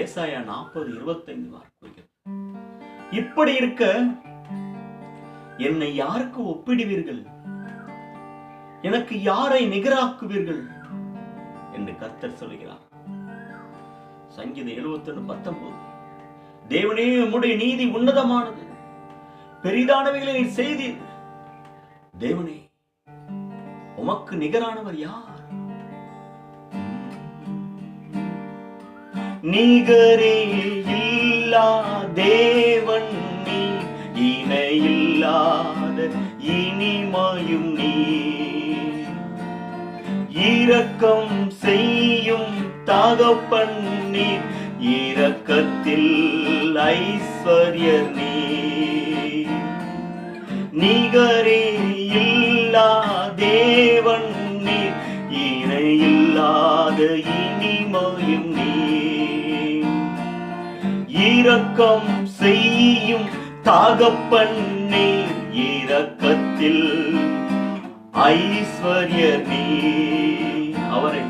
ஏசாயா 40:25 கூறுகிறது. இப்படி இருக்க என்னை யாருக்கு ஒப்பிடுவீர்கள், எனக்கு யாரை நிகராக்குவீர்கள் என்று கர்த்தர் சொல்கிறார். சங்கீதம் 71:19 தேவனே உம்முடைய நீதி உன்னதமானது, பெரிதானவைகளை நீர் செய்தீர். தேவனே உமக்கு நிகரானவர் யார்? நிகரே இல்லா தேவன் நீ, இணையில்லாத இனிமையும் நீ, இரக்கம் செய்யும் தகப்பன் நீர், இரக்கத்தில் ஐஸ்வர்யர் நீ. நிகரே இல்லா தேவன் நீர், இணையில்லாத இனிமையும் நீ, இரக்கம் செய்யும் தகப்பன் நீர், இரக்கத்தில் ஐஸ்வர்யர் நீ. அவரை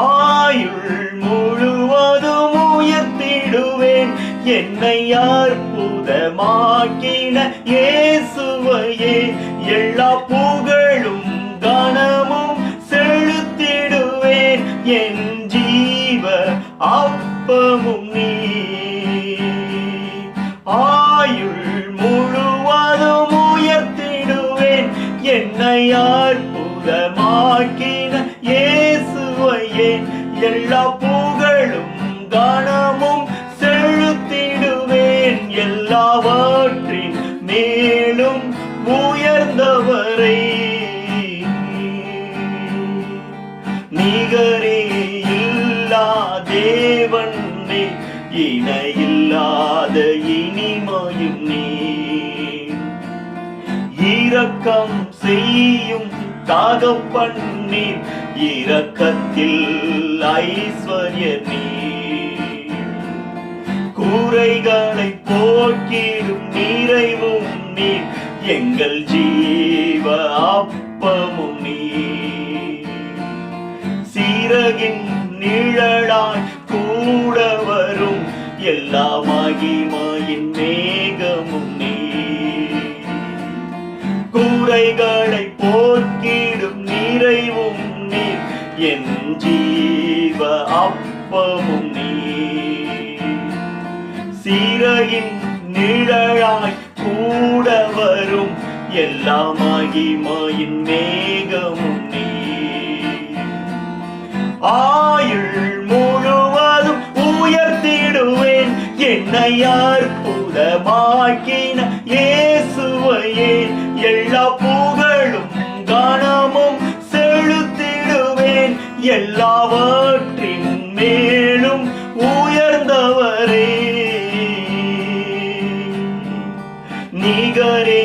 ஆயுள் முழுவதும் உயர்த்திடுவேன், என்னை அற்புதமாக்கின இயேசுவையே எல்லா புகழும் கனமும் செலுத்திடுவேன், என் ஜீவ அப்பமும் நீ. ஆயுள் முழுவதும் உயர்த்திடுவேன், என்னை அற்புதமாக்கின இயேசுவையே எல்லா புகழும் கனமும் செலுத்திடுவேன், எல்லாவற்றின் மேலும் உயர்ந்தவரை. நிகரே இல்லா தேவன் நீ, இணையில்லாத இனிமையும் நீ, இரக்கம் செய்யும் தகப்பன் நீர், இரக்கத்தில் ஐஸ்வர்யர் நீ. கூரைகளை போக்கிடும் நிறைவும் நீர், எங்கள் ஜீவ அப்பமும் நீ. சிறகின் நிழலாய் கூட வரும் எல்லா மகிமையின் மேகமும் நீ. கூரைகளை போக்கிடும் நிறைவும் நீர், என் ஜீவ அப்பமும் நீ. சிறகின் நிழலாய் கூட வரும் எல்லா மகிமையின் மேகமும் நீ. ஆயுள் முழுவதும் உயர்த்திடுவேன், என்னை அற்புதமாக்கின இயேசுவையே எல்லா புகழும் கனமும் செலுத்திடுவேன், எல்லாவற்றின் மேலும் உயர்ந்தவரே. நிகரே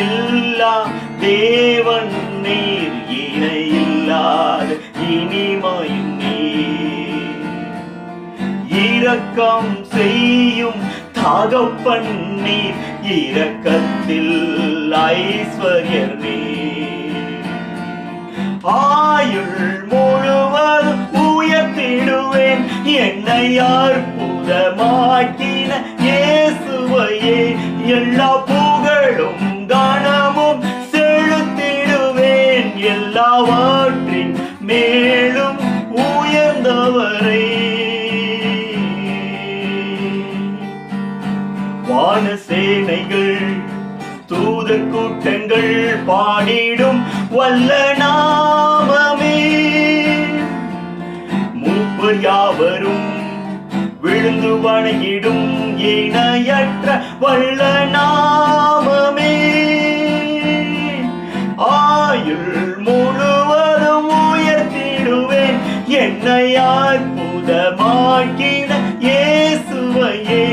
இல்லா தேவன் நீர், இணையில்லாத இனிமையும் நீ, இரக்கம் செய்யும் தகப்பன் நீர், இரக்கத்தில் ஐஸ்வர்யர் நீ. ஆயுள் முழுவதும் உயர்த்திடுவேன், என்னை அற்புதமாக்கின இயேசுவையே எல்லா புகழும் கனமும் செலுத்திடுவேன், எல்லாவற்றின் மேலும் உயர்ந்தவரை. வானசேனைகள் தூதர் கூட்டங்கள் பாடிடும் வல்ல நாமமே, மூப்பர் யாவரும் விழுந்து வணங்கிடும் இணையற்ற வல்ல நாமமே. ஆயுள் முழுவதும் உயர்த்திடுவேன், என்னை அற்புதமாக்கின இயேசுவையே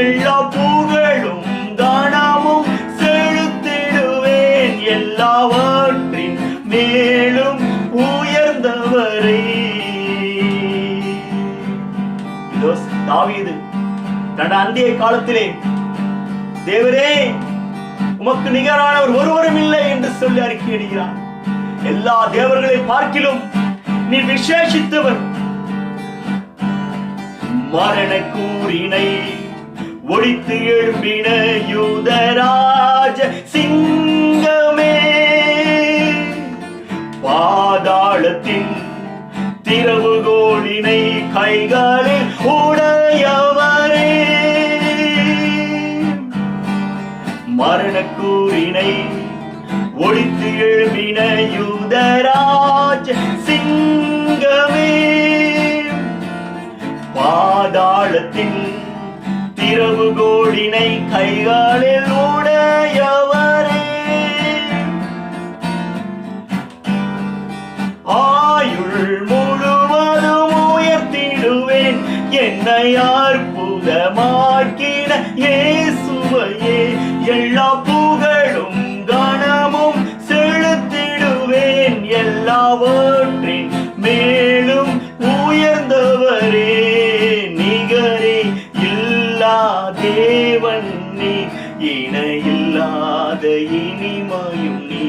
எல்லா புகழும் கனமும் செலுத்திடுவேன், எல்லாவற்றின் மேலும் உயர்ந்தவரை. தாவீது தன் அந்திய காலத்திலே தேவரே உமக்கு நிகரானவர் ஒருவரும் இல்லை என்று சொல்லி அறிக்கையிடுகிறார். எல்லா தேவர்களை பார்க்கிலும் நீ விசேஷித்தவர், மரண கூறினை ஒழித்து எழும்பின யூதராஜ சிங்கமே, பாதாளத்தின் திறவுகோலினை கைகளில் உடையவரே, மரண கூறினை ஒழித்து எழும்பின யூதராஜ சிங்கமே, பாதாளத்தின் திறவுகோலினை கைகளில் உடையவரே, ஆயுள் முழுவதும் உயர்த்திடுவேன் என்னை அற்புதமாக்கின இயேசுவையே, எல்லா புகழும் கனமும் செலுத்திடுவேன் எல்லாவற்றின் மேலும் உயர்ந்தவரே, நிகரே இல்லா தேவன் நீ, இணையில்லாத இனிமையும் நீ,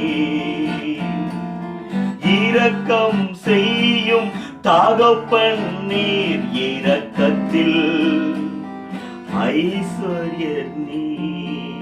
இரக்கம் செய்யும் தகப்பன் நீர், இரக்கத்தில் ஐஸ்வர்யர் நீர்.